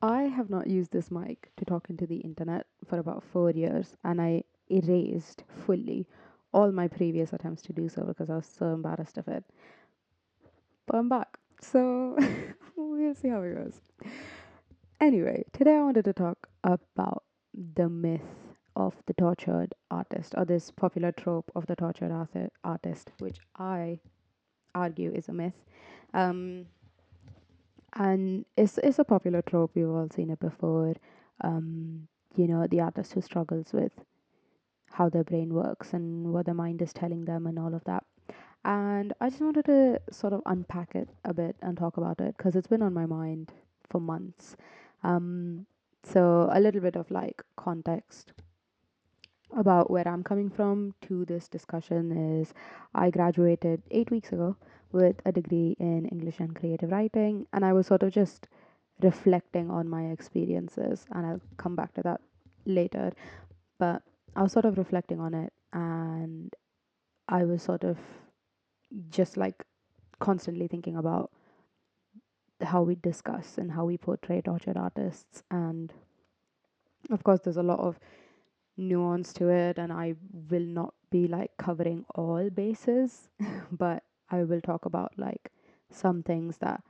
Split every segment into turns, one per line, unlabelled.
I have not used this mic to talk into the internet for about 4 years, and I erased fully all my previous attempts to do so because I was so embarrassed of it. But I'm back, so we'll see how it goes. Anyway, today I wanted to talk about the myth of the tortured artist, or this popular trope of the tortured artist, which I argue is a myth. Um, and it's a popular trope. We've all seen it before. Um, the artist who struggles with how their brain works and what their mind is telling them and all of that. And I just wanted to sort of unpack it a bit and talk about it because it's been on my mind for months. Um, so a little bit of like context about where I'm coming from to this discussion is I graduated 8 weeks ago with a degree in English and creative writing, and I was sort of just reflecting on my experiences, and I'll come back to that later. But I was sort of reflecting on it, and I was sort of just like constantly thinking about how we discuss and how we portray tortured artists. And of course, there's a lot of nuance to it, and I will not be like covering all bases, but I will talk about like some things that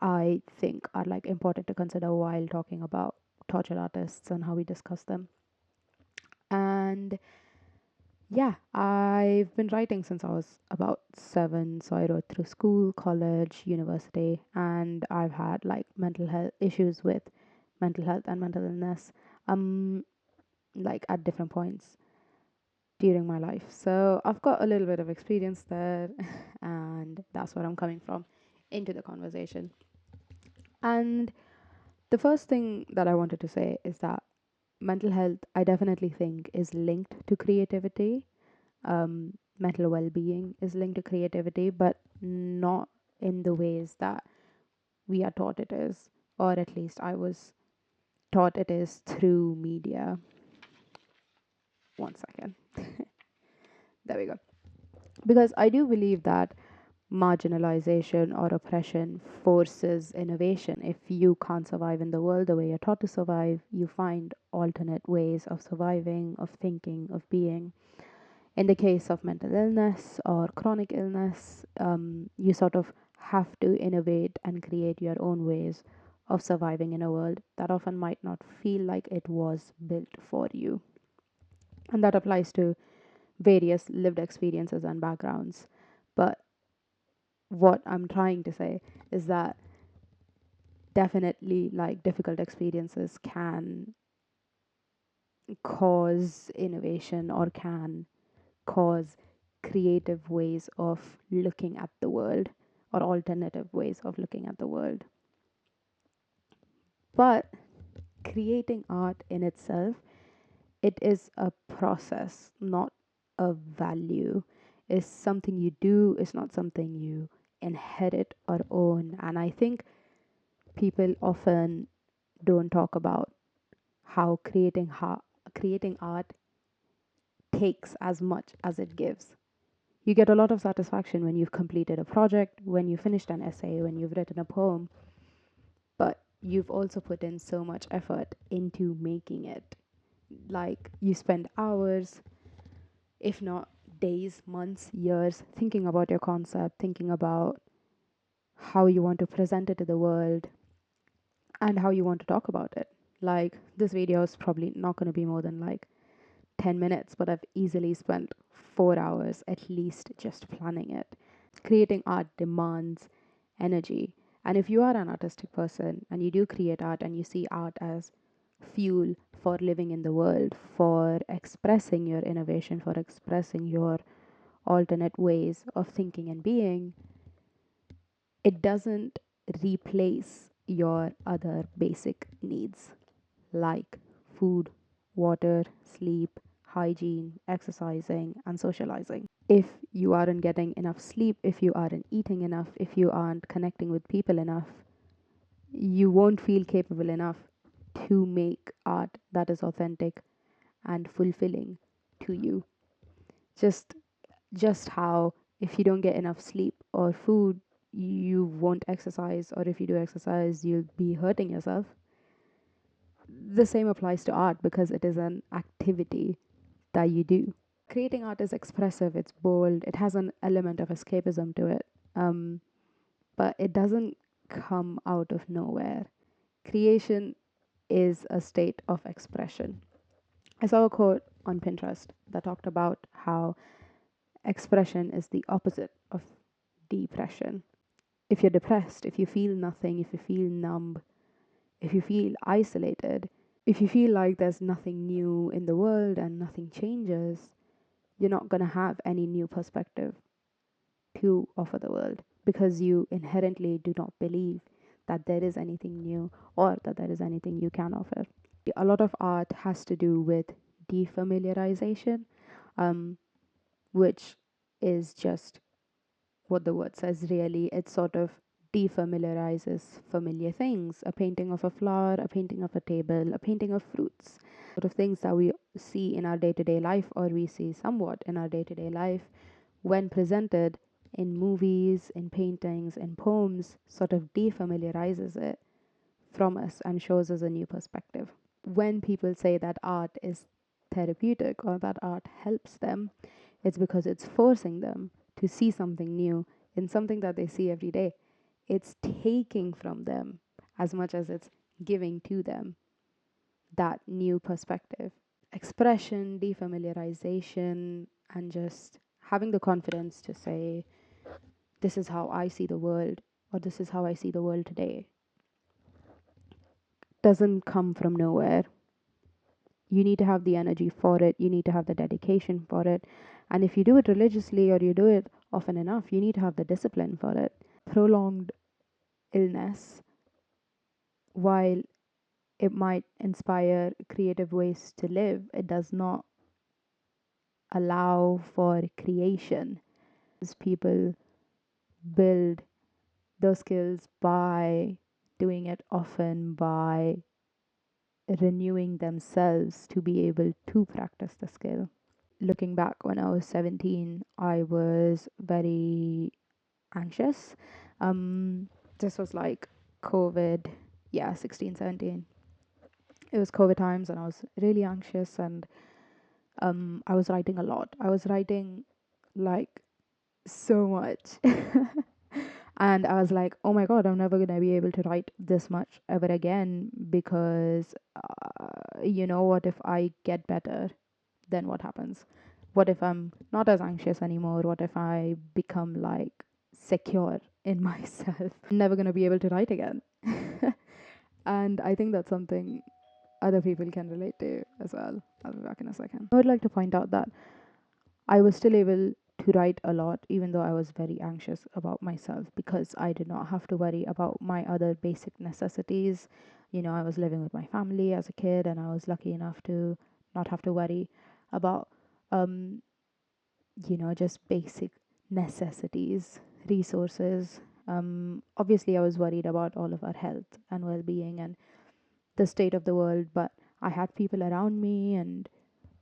I think are like important to consider while talking about tortured artists and how we discuss them. And yeah, I've been writing since I was about 7. So I wrote through school, college, university, and I've had like mental health issues with mental health and mental illness, um, like at different points during my life. So I've got a little bit of experience there, and that's where I'm coming from into the conversation. And the first thing that I wanted to say is that mental health, I definitely think, is linked to creativity. Mental well being is linked to creativity, but not in the ways that we are taught it is, or at least I was taught it is through media. One second. There we go. Because I do believe that marginalization or oppression forces innovation. If you can't survive in the world the way you're taught to survive, you find alternate ways of surviving, of thinking, of being. In the case of mental illness or chronic illness, you sort of have to innovate and create your own ways of surviving in a world that often might not feel like it was built for you. And that applies to various lived experiences and backgrounds. But what I'm trying to say is that definitely like difficult experiences can cause innovation or can cause creative ways of looking at the world or alternative ways of looking at the world. But creating art in itself, it is a process, not a value. It's something you do, it's not something you inherit or own. And I think people often don't talk about how creating art takes as much as it gives. You get a lot of satisfaction when you've completed a project, when you finished an essay, when you've written a poem, but you've also put in so much effort into making it. Like you spend hours, if not days, months, years, thinking about your concept, thinking about how you want to present it to the world and how you want to talk about it. Like this video is probably not going to be more than like 10 minutes, but I've easily spent 4 hours at least just planning it. Creating art demands energy. And if you are an artistic person and you do create art and you see art as fuel for living in the world, for expressing your innovation, for expressing your alternate ways of thinking and being, it doesn't replace your other basic needs like food, water, sleep, hygiene, exercising, and socializing. If you aren't getting enough sleep, if you aren't eating enough, if you aren't connecting with people enough, you won't feel capable enough to make art that is authentic and fulfilling to you. Just just how if you don't get enough sleep or food, you won't exercise, or if you do exercise, you'll be hurting yourself. the same applies to art because it is an activity that you do. Creating art is expressive, it's bold, it has an element of escapism to it, but it doesn't come out of nowhere. Creation is a state of expression. I saw a quote on Pinterest that talked about how expression is the opposite of depression. If you're depressed, if you feel nothing, if you feel numb, if you feel isolated, if you feel like there's nothing new in the world and nothing changes, you're not going to have any new perspective to offer the world because you inherently do not believe that there is anything new or that there is anything you can offer. A lot of art has to do with defamiliarization, um, which is just what the word says really. It sort of defamiliarizes familiar things. A painting of a flower, a painting of a table, a painting of fruits, sort of things that we see in our day to day life or we see somewhat in our day to day life, when presented in movies, in paintings, in poems, sort of defamiliarizes it from us and shows us a new perspective. When people say that art is therapeutic or that art helps them, it's because it's forcing them to see something new in something that they see every day. It's taking from them as much as it's giving to them that new perspective. Expression, defamiliarization, and just having the confidence to say, this is how I see the world, or this is how I see the world today, doesn't come from nowhere. You need to have the energy for it, you need to have the dedication for it. And if you do it religiously or you do it often enough, you need to have the discipline for it. Prolonged illness, while it might inspire creative ways to live, it does not allow for creation. As people build those skills by doing it often, by renewing themselves to be able to practice the skill. Looking back when I was 17, I was very anxious. This was like COVID, yeah, 16, 17. It was COVID times and I was really anxious and I was writing a lot. I was writing like so much. And I was like, oh my god, I'm never gonna be able to write this much ever again because, what if I get better? Then what happens? What if I'm not as anxious anymore? What if I become like secure in myself? I'm never gonna be able to write again. And I think that's something other people can relate to as well. I'll be back in a second. I would like to point out that I was still able to write a lot, even though I was very anxious about myself because I did not have to worry about my other basic necessities. I was living with my family as a kid, and I was lucky enough to not have to worry about, um, just basic necessities, resources. Obviously, I was worried about all of our health and well being and the state of the world, but I had people around me and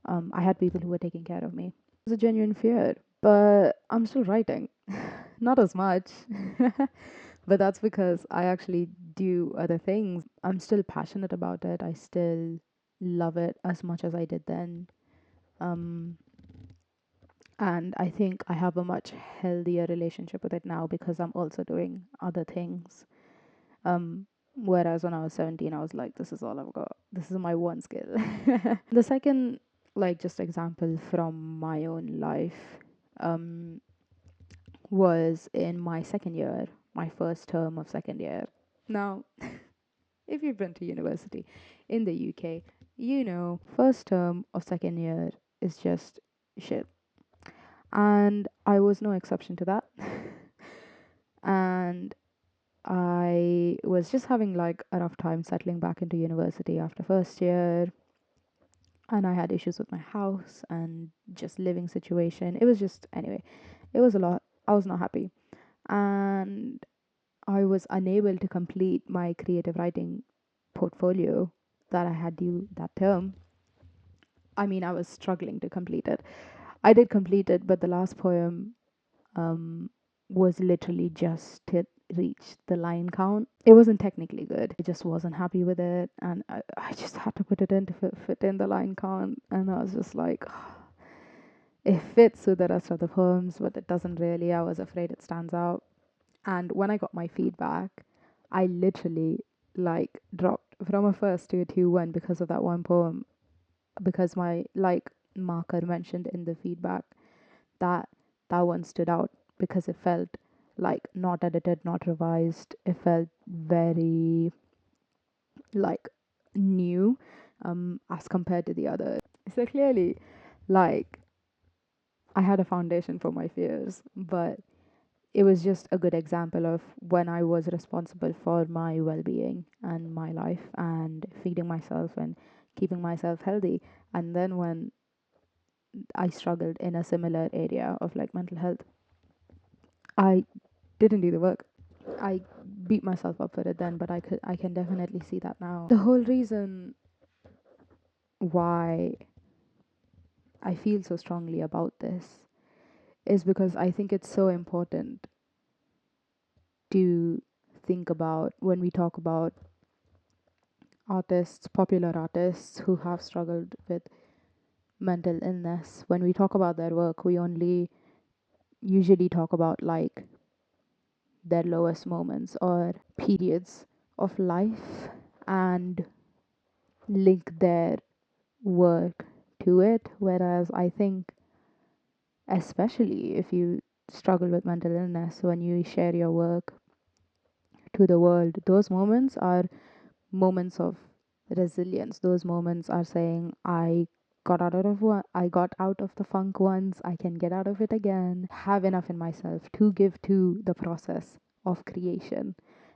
I had people who were taking care of me. It was a genuine fear, but I'm still writing. Not as much, but that's because I actually do other things. I'm still passionate about it. I still love it as much as I did then. Um, and I think I have a much healthier relationship with it now because I'm also doing other things. Whereas when I was 17, I was like, this is all I've got. This is my one skill. The second, like, just example from my own life, um, was in my second year, my first term of second year. Now, if you've been to university in the UK, first term of second year is just shit. And I was no exception to that. And I was just having like a rough time settling back into university after first year, and I had issues with my house and just living situation. It was just, anyway, it was a lot. I was not happy, and I was unable to complete my creative writing portfolio that I had due that term. I mean, I was struggling to complete it. I did complete it, but the last poem um was literally just it. reached the line count. It wasn't technically good. I just wasn't happy with it, and I just had to put it in to fit in the line count. And I was just like, it fits with the rest of the poems, but it doesn't really. I was afraid it stands out. And when I got my feedback, I literally like dropped from a first to a 2-1 because of that one poem. Because my like marker mentioned in the feedback that that one stood out because it felt like not edited, not revised. It felt very like new as compared to the other. So clearly, like, I had a foundation for my fears, but it was just a good example of when I was responsible for my well being and my life and feeding myself and keeping myself healthy. And then when I struggled in a similar area of like mental health, I didn't do the work. I beat myself up for it then, but I can definitely see that now. The whole reason why I feel so strongly about this is because I think it's so important to think about when we talk about artists, popular artists who have struggled with mental illness. When we talk about their work, we only usually talk about like their lowest moments or periods of life and link their work to it. Whereas I think, especially if you struggle with mental illness, when you share your work to the world, those moments are moments of resilience. Those moments are saying, I got out of the funk once, I can get out of it again, have enough in myself to give to the process of creation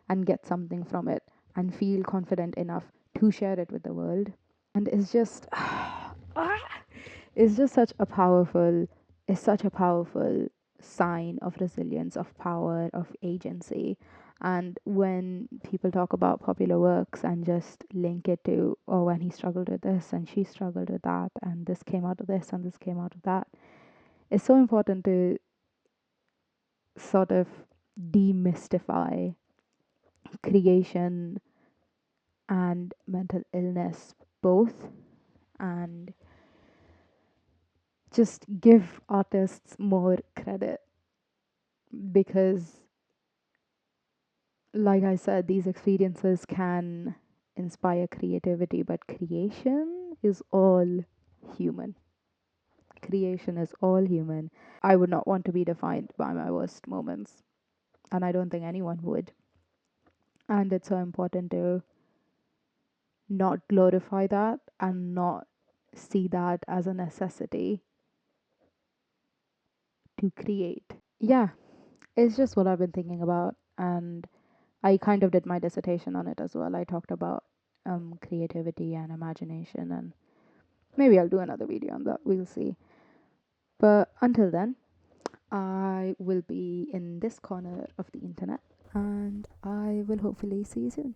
and get something from it and feel confident enough to share it with the world. And it's just such a powerful sign of resilience, of power, of agency. And when people talk about popular works and just link it to, oh, when he struggled with this and she struggled with that, and this came out of this and this came out of that, it's so important to sort of demystify creation and mental illness both, and just give artists more credit because, like I said, these experiences can inspire creativity, but creation is all human. Creation is all human. I would not want to be defined by my worst moments, and I don't think anyone would. And it's so important to not glorify that and not see that as a necessity to create. Yeah, it's just what I've been thinking about, and I kind of did my dissertation on it as well. I talked about creativity and imagination, and maybe I'll do another video on that. We'll see. But until then, I will be in this corner of the internet, and I will hopefully see you soon.